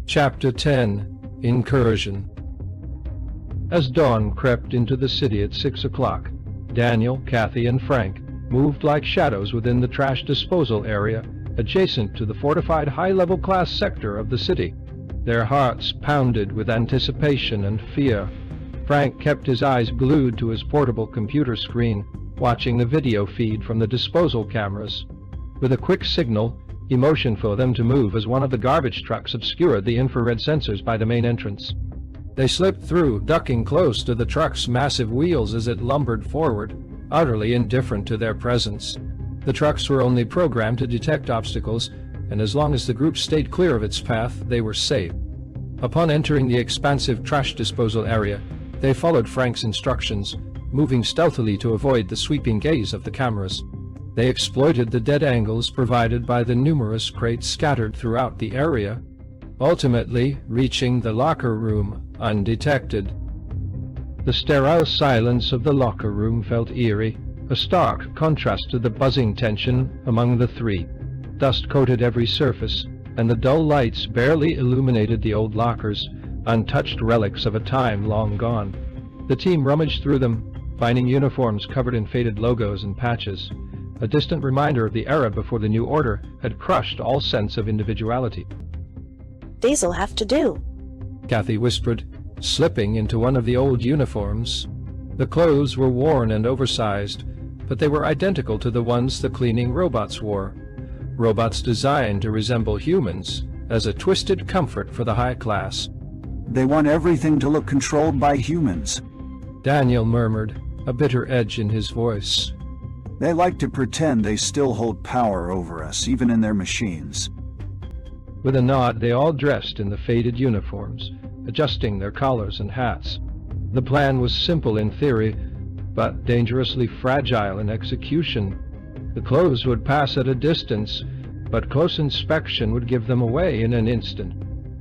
Chapter 10 Incursion. As dawn crept into the city at 6 o'clock, Daniel, Kathy, and Frank moved like shadows within the trash disposal area adjacent to the fortified high-level class sector of the city. Their hearts pounded with anticipation and fear. Frank kept his eyes glued to his portable computer screen, watching the video feed from the disposal cameras. With a quick signal, he motioned for them to move as one of the garbage trucks obscured the infrared sensors by the main entrance. They slipped through, ducking close to the truck's massive wheels as it lumbered forward, utterly indifferent to their presence. The trucks were only programmed to detect obstacles, and as long as the group stayed clear of its path, they were safe. Upon entering the expansive trash disposal area, they followed Frank's instructions, moving stealthily to avoid the sweeping gaze of the cameras. They exploited the dead angles provided by the numerous crates scattered throughout the area, ultimately reaching the locker room undetected. The sterile silence of the locker room felt eerie, a stark contrast to the buzzing tension among the three. Dust coated every surface, and the dull lights barely illuminated the old lockers, untouched relics of a time long gone. The team rummaged through them, finding uniforms covered in faded logos and patches, a distant reminder of the era before the new order had crushed all sense of individuality. "These'll have to do," Kathy whispered, slipping into one of the old uniforms. The clothes were worn and oversized, but they were identical to the ones the cleaning robots wore. Robots designed to resemble humans, as a twisted comfort for the high class. "They want everything to look controlled by humans," Daniel murmured, a bitter edge in his voice. "They like to pretend they still hold power over us, even in their machines." With a nod, they all dressed in the faded uniforms, adjusting their collars and hats. The plan was simple in theory, but dangerously fragile in execution. The clothes would pass at a distance, but close inspection would give them away in an instant.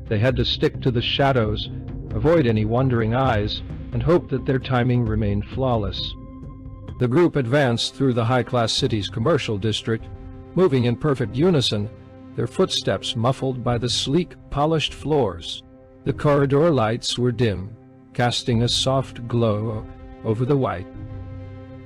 They had to stick to the shadows, avoid any wandering eyes, and hope that their timing remained flawless. The group advanced through the high-class city's commercial district, moving in perfect unison, their footsteps muffled by the sleek, polished floors. The corridor lights were dim, casting a soft glow over the white.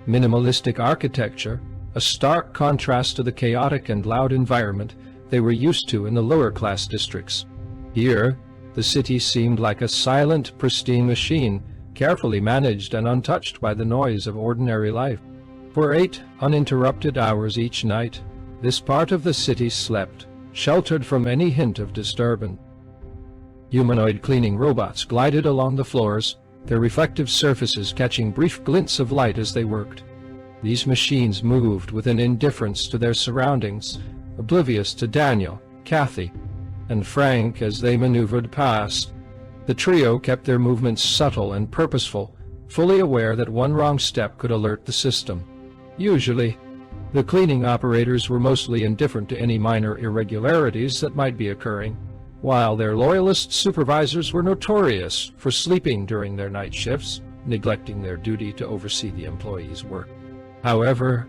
Minimalistic architecture, a stark contrast to the chaotic and loud environment they were used to in the lower-class districts. Here, the city seemed like a silent, pristine machine, carefully managed and untouched by the noise of ordinary life. For 8 uninterrupted hours each night, this part of the city slept, sheltered from any hint of disturbance. Humanoid cleaning robots glided along the floors, their reflective surfaces catching brief glints of light as they worked. These machines moved with an indifference to their surroundings, oblivious to Daniel, Kathy, and Frank as they maneuvered past. The trio kept their movements subtle and purposeful, fully aware that one wrong step could alert the system. Usually, the cleaning operators were mostly indifferent to any minor irregularities that might be occurring, while their loyalist supervisors were notorious for sleeping during their night shifts, neglecting their duty to oversee the employees' work. However,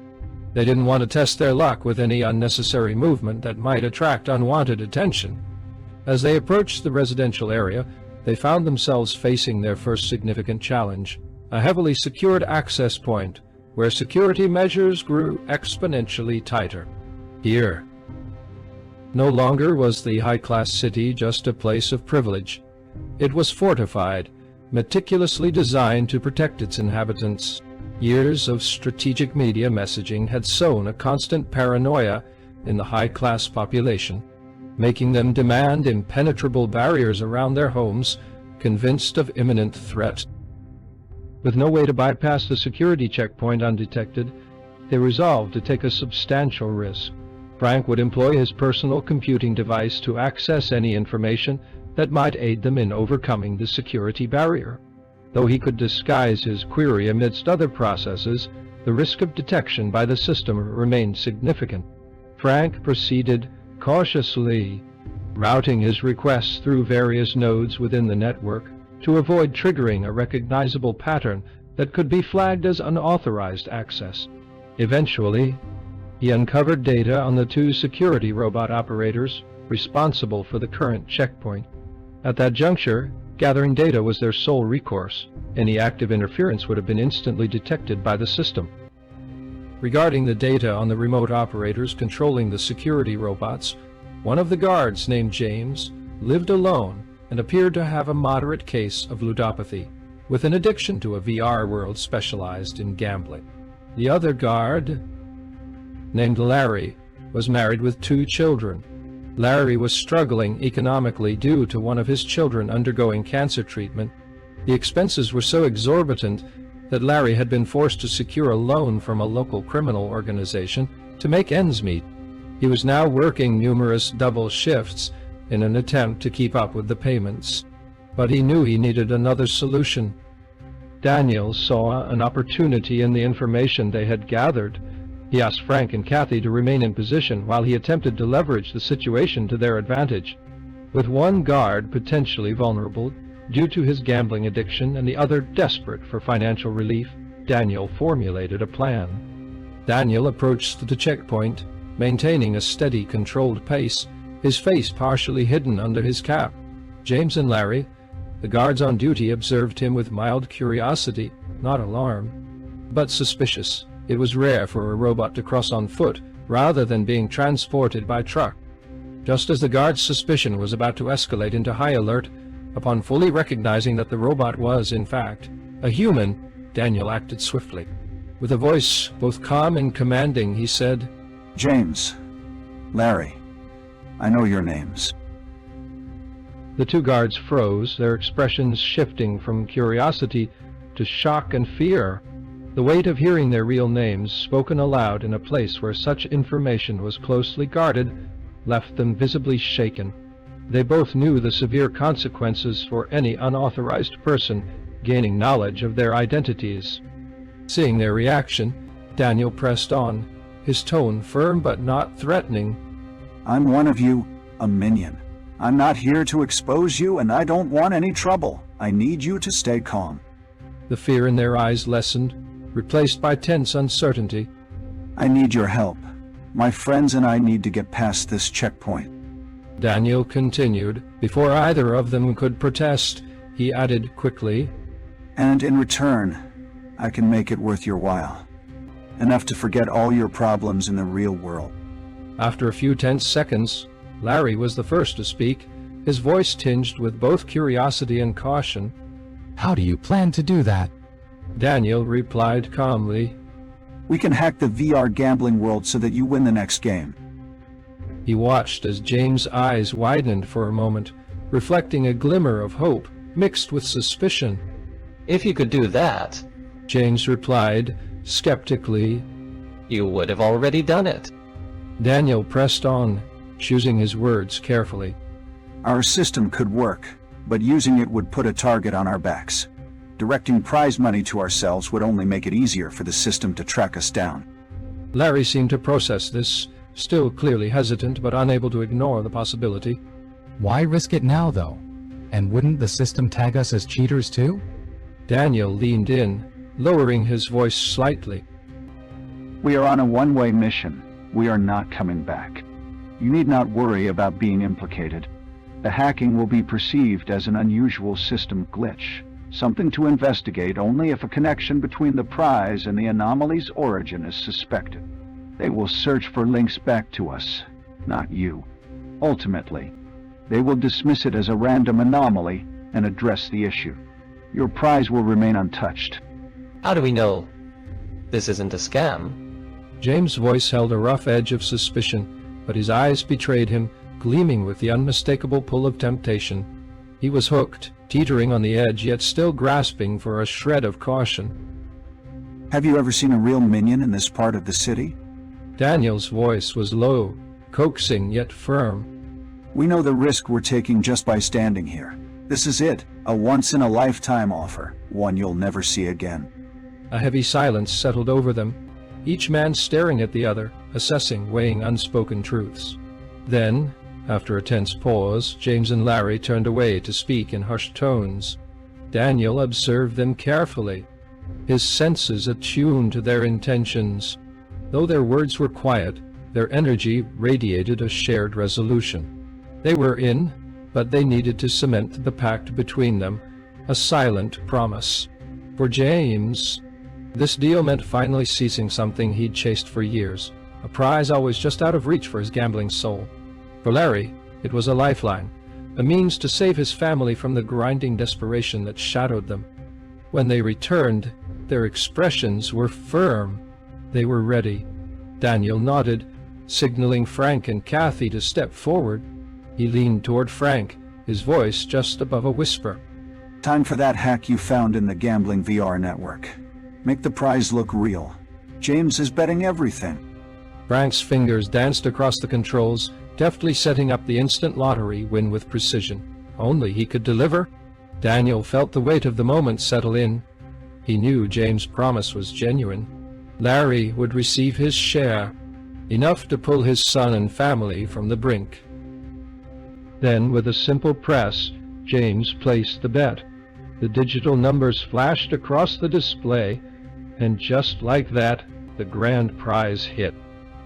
they didn't want to test their luck with any unnecessary movement that might attract unwanted attention. As they approached the residential area, they found themselves facing their first significant challenge, a heavily secured access point where security measures grew exponentially tighter. Here, no longer was the high-class city just a place of privilege. It was fortified, meticulously designed to protect its inhabitants. Years of strategic media messaging had sown a constant paranoia in the high-class population, making them demand impenetrable barriers around their homes, convinced of imminent threat. With no way to bypass the security checkpoint undetected, they resolved to take a substantial risk. Frank would employ his personal computing device to access any information that might aid them in overcoming the security barrier. Though he could disguise his query amidst other processes, the risk of detection by the system remained significant. Frank proceeded cautiously, routing his requests through various nodes within the network to avoid triggering a recognizable pattern that could be flagged as unauthorized access. Eventually, he uncovered data on the 2 security robot operators responsible for the current checkpoint. At that juncture, gathering data was their sole recourse. Any active interference would have been instantly detected by the system. Regarding the data on the remote operators controlling the security robots, one of the guards, named James, lived alone and appeared to have a moderate case of ludopathy, with an addiction to a VR world specialized in gambling. The other guard, named Larry, was married with 2 children. Larry was struggling economically due to one of his children undergoing cancer treatment. The expenses were so exorbitant that Larry had been forced to secure a loan from a local criminal organization to make ends meet. He was now working numerous double shifts in an attempt to keep up with the payments, but he knew he needed another solution. Daniel saw an opportunity in the information they had gathered. He asked Frank and Kathy to remain in position while he attempted to leverage the situation to their advantage. With one guard potentially vulnerable due to his gambling addiction and the other desperate for financial relief, Daniel formulated a plan. Daniel approached the checkpoint, maintaining a steady, controlled pace, his face partially hidden under his cap. James and Larry, the guards on duty, observed him with mild curiosity, not alarm, but suspicious. It was rare for a robot to cross on foot rather than being transported by truck. Just as the guard's suspicion was about to escalate into high alert, upon fully recognizing that the robot was, in fact, a human, Daniel acted swiftly. With a voice both calm and commanding, he said, James, Larry, I know your names. The 2 guards froze, their expressions shifting from curiosity to shock and fear. The weight of hearing their real names spoken aloud in a place where such information was closely guarded left them visibly shaken. They both knew the severe consequences for any unauthorized person gaining knowledge of their identities. Seeing their reaction, Daniel pressed on, his tone firm but not threatening. I'm one of you, a minion. I'm not here to expose you, and I don't want any trouble. I need you to stay calm. The fear in their eyes lessened, replaced by tense uncertainty. I need your help. My friends and I need to get past this checkpoint. Daniel continued. Before either of them could protest, he added quickly, And in return, I can make it worth your while. Enough to forget all your problems in the real world. After a few tense seconds, Larry was the first to speak, his voice tinged with both curiosity and caution. How do you plan to do that? Daniel replied calmly, We can hack the VR gambling world so that you win the next game. He watched as James' eyes widened for a moment, reflecting a glimmer of hope mixed with suspicion. If you could do that, James replied, skeptically, you would have already done it. Daniel pressed on, choosing his words carefully. Our system could work, but using it would put a target on our backs. Directing prize money to ourselves would only make it easier for the system to track us down. Larry seemed to process this, still clearly hesitant but unable to ignore the possibility. Why risk it now, though? And wouldn't the system tag us as cheaters, too? Daniel leaned in, lowering his voice slightly. We are on a one-way mission. We are not coming back. You need not worry about being implicated. The hacking will be perceived as an unusual system glitch, something to investigate only if a connection between the prize and the anomaly's origin is suspected. They will search for links back to us, not you. Ultimately, they will dismiss it as a random anomaly and address the issue. Your prize will remain untouched. How do we know this isn't a scam? James' voice held a rough edge of suspicion, but his eyes betrayed him, gleaming with the unmistakable pull of temptation. He was hooked, teetering on the edge, yet still grasping for a shred of caution. Have you ever seen a real minion in this part of the city? Daniel's voice was low, coaxing yet firm. We know the risk we're taking just by standing here. This is it, a once-in-a-lifetime offer, one you'll never see again. A heavy silence settled over them, each man staring at the other, assessing, weighing unspoken truths. Then, after a tense pause, James and Larry turned away to speak in hushed tones. Daniel observed them carefully, his senses attuned to their intentions. Though their words were quiet, their energy radiated a shared resolution. They were in, but they needed to cement the pact between them, a silent promise. For James, this deal meant finally ceasing something he'd chased for years, a prize always just out of reach for his gambling soul. For Larry, it was a lifeline, a means to save his family from the grinding desperation that shadowed them. When they returned, their expressions were firm. They were ready. Daniel nodded, signaling Frank and Kathy to step forward. He leaned toward Frank, his voice just above a whisper. Time for that hack you found in the gambling VR network. Make the prize look real. James is betting everything. Frank's fingers danced across the controls, deftly setting up the instant lottery win with precision. Only he could deliver. Daniel felt the weight of the moment settle in. He knew James' promise was genuine. Larry would receive his share, enough to pull his son and family from the brink. Then, with a simple press, James placed the bet. The digital numbers flashed across the display, and just like that, the grand prize hit.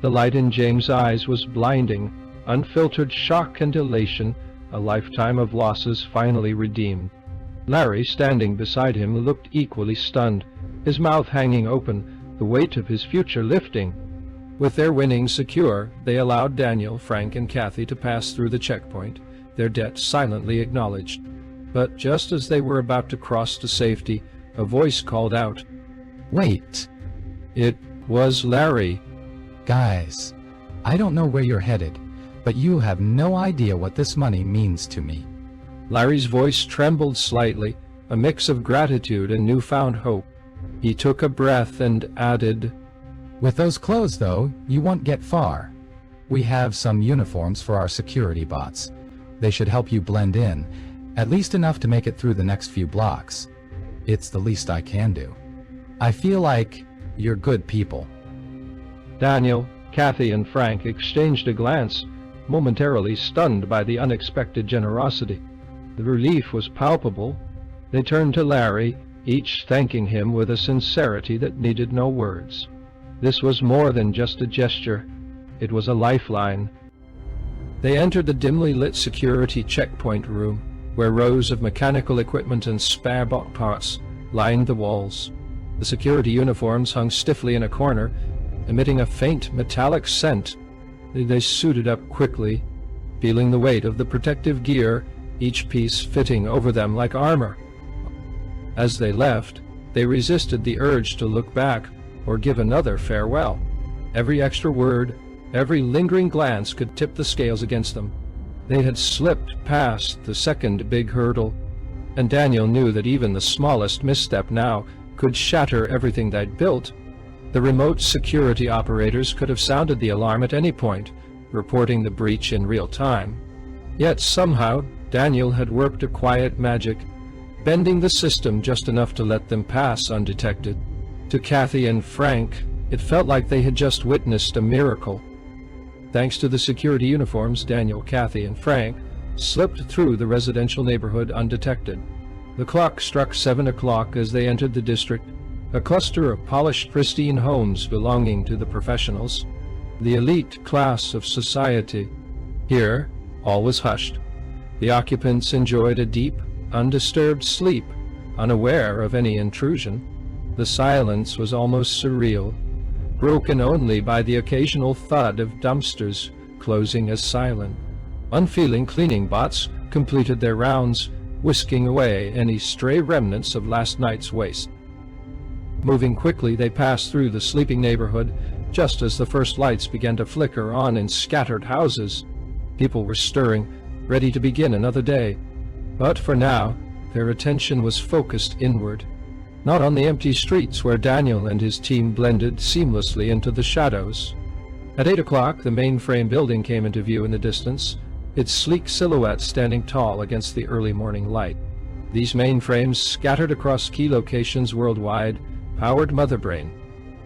The light in James' eyes was blinding, unfiltered shock and elation, a lifetime of losses finally redeemed. Larry, standing beside him, looked equally stunned, his mouth hanging open, the weight of his future lifting. With their winnings secure, they allowed Daniel, Frank, and Kathy to pass through the checkpoint, their debt silently acknowledged. But just as they were about to cross to safety, a voice called out. Wait. It was Larry. Guys, I don't know where you're headed, but you have no idea what this money means to me. Larry's voice trembled slightly, a mix of gratitude and newfound hope. He took a breath and added, With those clothes, though, you won't get far. We have some uniforms for our security bots. They should help you blend in, at least enough to make it through the next few blocks. It's the least I can do. I feel like you're good people. Daniel, Kathy, and Frank exchanged a glance, momentarily stunned by the unexpected generosity. The relief was palpable. They turned to Larry, each thanking him with a sincerity that needed no words. This was more than just a gesture. It was a lifeline. They entered the dimly lit security checkpoint room, where rows of mechanical equipment and spare bot parts lined the walls. The security uniforms hung stiffly in a corner, emitting a faint metallic scent. They suited up quickly, feeling the weight of the protective gear, each piece fitting over them like armor. As they left, they resisted the urge to look back or give another farewell. Every extra word, every lingering glance could tip the scales against them. They had slipped past the second big hurdle, and Daniel knew that even the smallest misstep now could shatter everything they'd built. The remote security operators could have sounded the alarm at any point, reporting the breach in real time. Yet somehow, Daniel had worked a quiet magic, bending the system just enough to let them pass undetected. To Kathy and Frank, it felt like they had just witnessed a miracle. Thanks to the security uniforms, Daniel, Kathy, and Frank slipped through the residential neighborhood undetected. The clock struck 7 o'clock as they entered the district, a cluster of polished, pristine homes belonging to the professionals, the elite class of society. Here, all was hushed. The occupants enjoyed a deep, undisturbed sleep, unaware of any intrusion. The silence was almost surreal, broken only by the occasional thud of dumpsters closing as silent. Unfeeling cleaning bots completed their rounds, whisking away any stray remnants of last night's waste. Moving quickly, they passed through the sleeping neighborhood just as the first lights began to flicker on in scattered houses. People were stirring, ready to begin another day. But for now, their attention was focused inward, not on the empty streets where Daniel and his team blended seamlessly into the shadows. At 8 o'clock, the mainframe building came into view in the distance, its sleek silhouette standing tall against the early morning light. These mainframes, scattered across key locations worldwide, powered Motherbrain,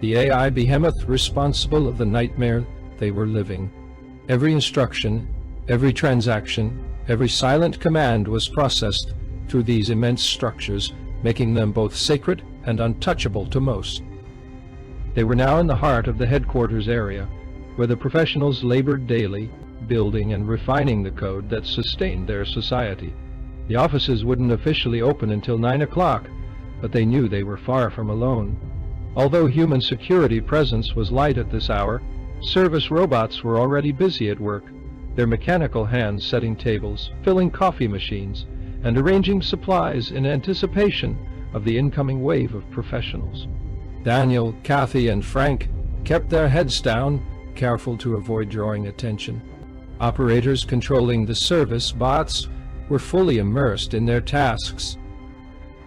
the AI behemoth responsible of the nightmare they were living. Every instruction, every transaction, every silent command was processed through these immense structures, making them both sacred and untouchable to most. They were now in the heart of the headquarters area, where the professionals labored daily, building and refining the code that sustained their society. The offices wouldn't officially open until 9 o'clock, but they knew they were far from alone. Although human security presence was light at this hour, service robots were already busy at work, their mechanical hands setting tables, filling coffee machines, and arranging supplies in anticipation of the incoming wave of professionals. Daniel, Kathy, and Frank kept their heads down, careful to avoid drawing attention. Operators controlling the service bots were fully immersed in their tasks.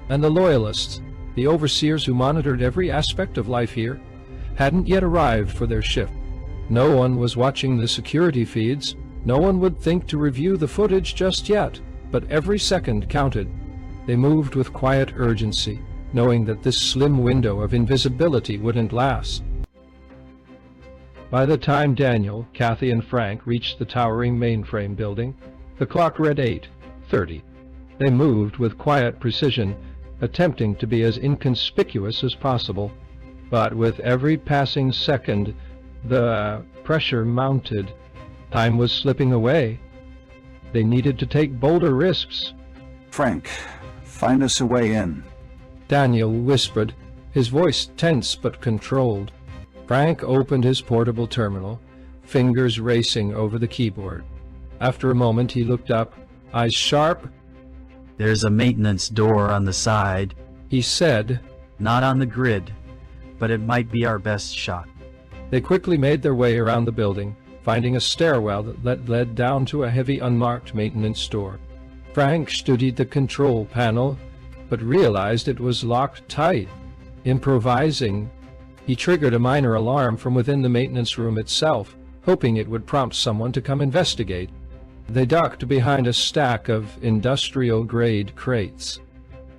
And the loyalists, the overseers who monitored every aspect of life here, hadn't yet arrived for their shift. No one was watching the security feeds. No one would think to review the footage just yet, but every second counted. They moved with quiet urgency, knowing that this slim window of invisibility wouldn't last. By the time Daniel, Kathy, and Frank reached the towering mainframe building, the clock read 8:30. They moved with quiet precision, attempting to be as inconspicuous as possible. But with every passing second, the pressure mounted. Time was slipping away. They needed to take bolder risks. Frank, find us a way in. Daniel whispered, his voice tense but controlled. Frank opened his portable terminal, fingers racing over the keyboard. After a moment he looked up, eyes sharp. There's a maintenance door on the side. He said, Not on the grid, but it might be our best shot. They quickly made their way around the building, finding a stairwell that led down to a heavy unmarked maintenance door. Frank studied the control panel, but realized it was locked tight. Improvising, he triggered a minor alarm from within the maintenance room itself, hoping it would prompt someone to come investigate. They ducked behind a stack of industrial-grade crates,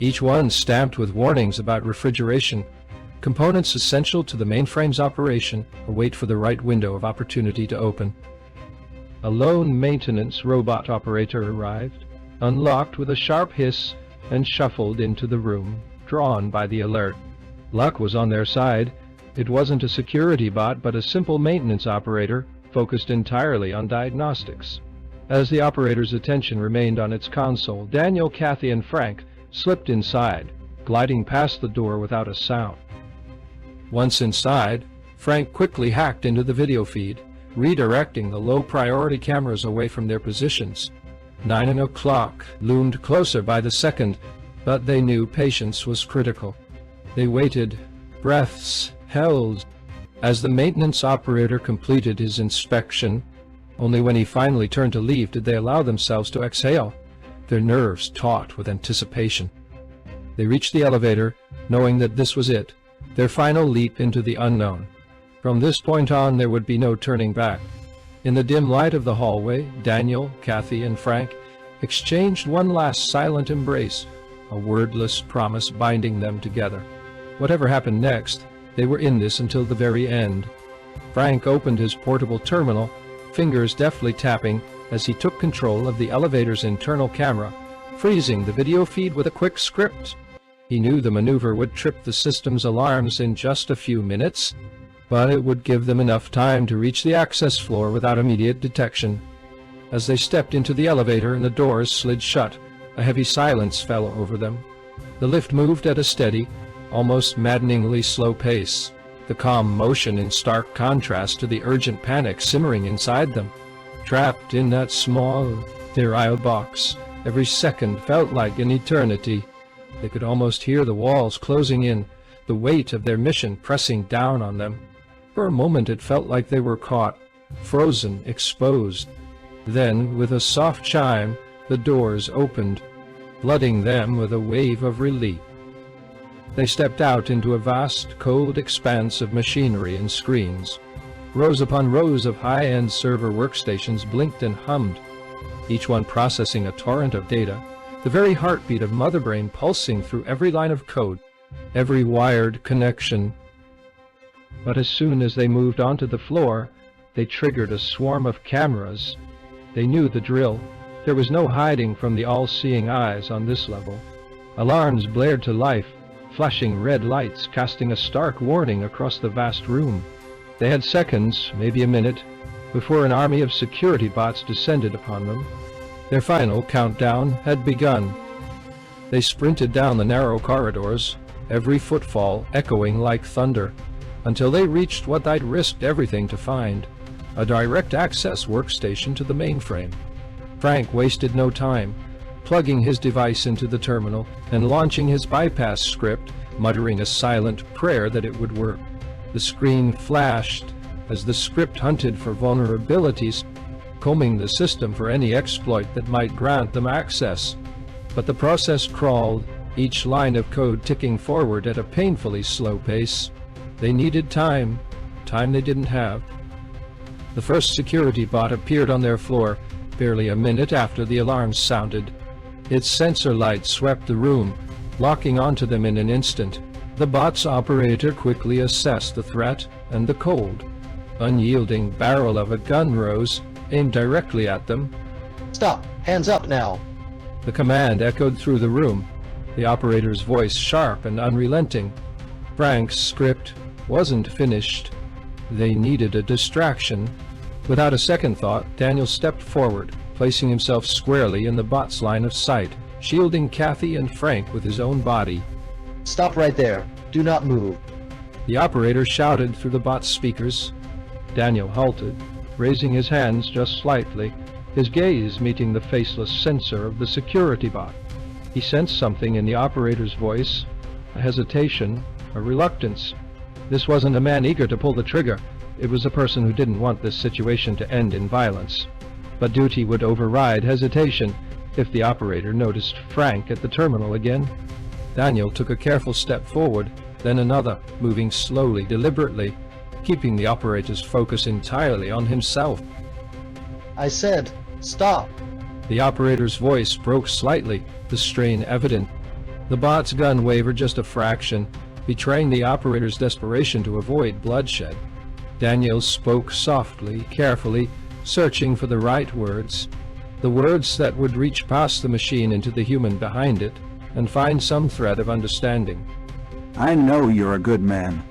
each one stamped with warnings about refrigeration, components essential to the mainframe's operation await for the right window of opportunity to open. A lone maintenance robot operator arrived, unlocked with a sharp hiss, and shuffled into the room, drawn by the alert. Luck was on their side. It wasn't a security bot, but a simple maintenance operator focused entirely on diagnostics. As the operator's attention remained on its console, Daniel, Kathy, and Frank slipped inside, gliding past the door without a sound. Once inside, Frank quickly hacked into the video feed, redirecting the low-priority cameras away from their positions. 9 o'clock loomed closer by the second, but they knew patience was critical. They waited, breaths held, as the maintenance operator completed his inspection. Only when he finally turned to leave did they allow themselves to exhale, their nerves taut with anticipation. They reached the elevator, knowing that this was it, their final leap into the unknown. From this point on, there would be no turning back. In the dim light of the hallway, Daniel, Kathy, and Frank exchanged one last silent embrace, a wordless promise binding them together. Whatever happened next, they were in this until the very end. Frank opened his portable terminal, fingers deftly tapping as he took control of the elevator's internal camera, freezing the video feed with a quick script. He knew the maneuver would trip the system's alarms in just a few minutes, but it would give them enough time to reach the access floor without immediate detection. As they stepped into the elevator and the doors slid shut, a heavy silence fell over them. The lift moved at a steady, almost maddeningly slow pace, the calm motion in stark contrast to the urgent panic simmering inside them. Trapped in that small, sterile box, every second felt like an eternity. They could almost hear the walls closing in, the weight of their mission pressing down on them. For a moment it felt like they were caught, frozen, exposed. Then, with a soft chime, the doors opened, flooding them with a wave of relief. They stepped out into a vast, cold expanse of machinery and screens. Rows upon rows of high-end server workstations blinked and hummed, each one processing a torrent of data, the very heartbeat of Motherbrain pulsing through every line of code, every wired connection. But as soon as they moved onto the floor, they triggered a swarm of cameras. They knew the drill. There was no hiding from the all-seeing eyes on this level. Alarms blared to life, flashing red lights casting a stark warning across the vast room. They had seconds, maybe a minute, before an army of security bots descended upon them. Their final countdown had begun. They sprinted down the narrow corridors, every footfall echoing like thunder, until they reached what they'd risked everything to find, a direct access workstation to the mainframe. Frank wasted no time, plugging his device into the terminal and launching his bypass script, muttering a silent prayer that it would work. The screen flashed as the script hunted for vulnerabilities, combing the system for any exploit that might grant them access. But the process crawled, each line of code ticking forward at a painfully slow pace. They needed time they didn't have. The first security bot appeared on their floor, barely a minute after the alarms sounded. Its sensor light swept the room, locking onto them in an instant. The bot's operator quickly assessed the threat and the cold. Unyielding barrel of a gun rose, aimed directly at them. Stop! Hands up now! The command echoed through the room, the operator's voice sharp and unrelenting. Frank's script wasn't finished. They needed a distraction. Without a second thought, Daniel stepped forward, placing himself squarely in the bot's line of sight, shielding Kathy and Frank with his own body. Stop right there. Do not move. The operator shouted through the bot's speakers. Daniel halted, raising his hands just slightly, his gaze meeting the faceless sensor of the security bot. He sensed something in the operator's voice, a hesitation, a reluctance. This wasn't a man eager to pull the trigger. It was a person who didn't want this situation to end in violence. But duty would override hesitation if the operator noticed Frank at the terminal again. Daniel took a careful step forward, then another, moving slowly, deliberately, keeping the operator's focus entirely on himself. I said, stop! The operator's voice broke slightly, the strain evident. The bot's gun wavered just a fraction, betraying the operator's desperation to avoid bloodshed. Daniel spoke softly, carefully, searching for the right words, the words that would reach past the machine into the human behind it, and find some thread of understanding. I know you're a good man,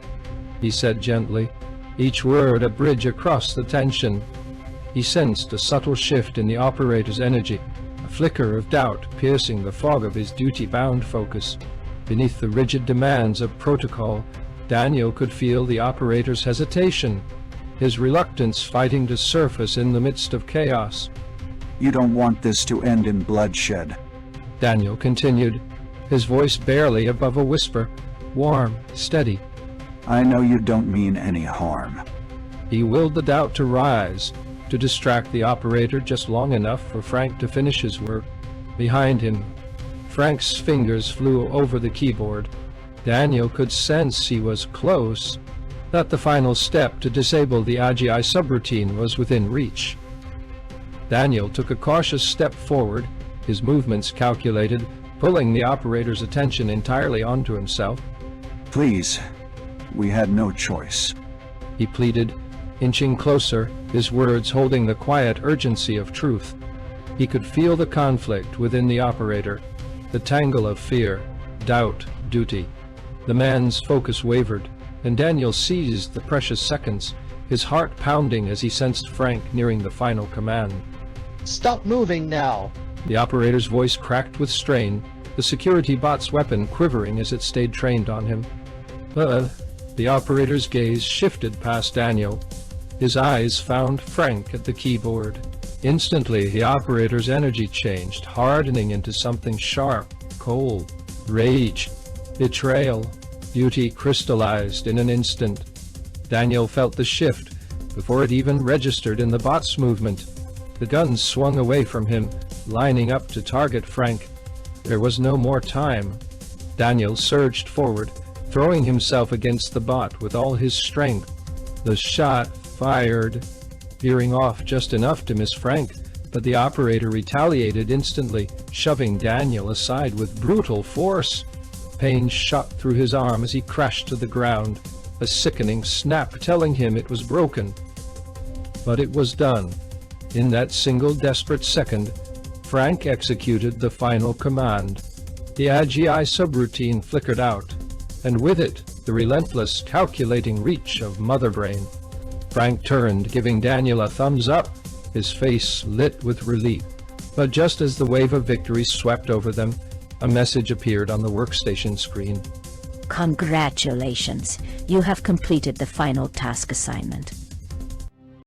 he said gently, each word a bridge across the tension. He sensed a subtle shift in the operator's energy, a flicker of doubt piercing the fog of his duty-bound focus. Beneath the rigid demands of protocol, Daniel could feel the operator's hesitation, his reluctance fighting to surface in the midst of chaos. You don't want this to end in bloodshed. Daniel continued, his voice barely above a whisper, warm, steady. I know you don't mean any harm. He willed the doubt to rise, to distract the operator just long enough for Frank to finish his work. Behind him, Frank's fingers flew over the keyboard. Daniel could sense he was close, that the final step to disable the AGI subroutine was within reach. Daniel took a cautious step forward, his movements calculated, pulling the operator's attention entirely onto himself. Please, we had no choice, he pleaded, inching closer, his words holding the quiet urgency of truth. He could feel the conflict within the operator, the tangle of fear, doubt, duty. The man's focus wavered, and Daniel seized the precious seconds, his heart pounding as he sensed Frank nearing the final command. Stop moving now! The operator's voice cracked with strain, the security bot's weapon quivering as it stayed trained on him. But the operator's gaze shifted past Daniel. His eyes found Frank at the keyboard. Instantly, the operator's energy changed, hardening into something sharp, cold, rage, betrayal. Duty crystallized in an instant. Daniel felt the shift before it even registered in the bot's movement. The gun swung away from him, lining up to target Frank. There was no more time. Daniel surged forward, throwing himself against the bot with all his strength. The shot fired, veering off just enough to miss Frank, but the operator retaliated instantly, shoving Daniel aside with brutal force. Pain shot through his arm as he crashed to the ground, a sickening snap telling him it was broken. But it was done. In that single desperate second, Frank executed the final command. The AGI subroutine flickered out, and with it, the relentless, calculating reach of Mother Brain. Frank turned, giving Daniel a thumbs up, his face lit with relief. But just as the wave of victory swept over them, a message appeared on the workstation screen. Congratulations, you have completed the final task assignment.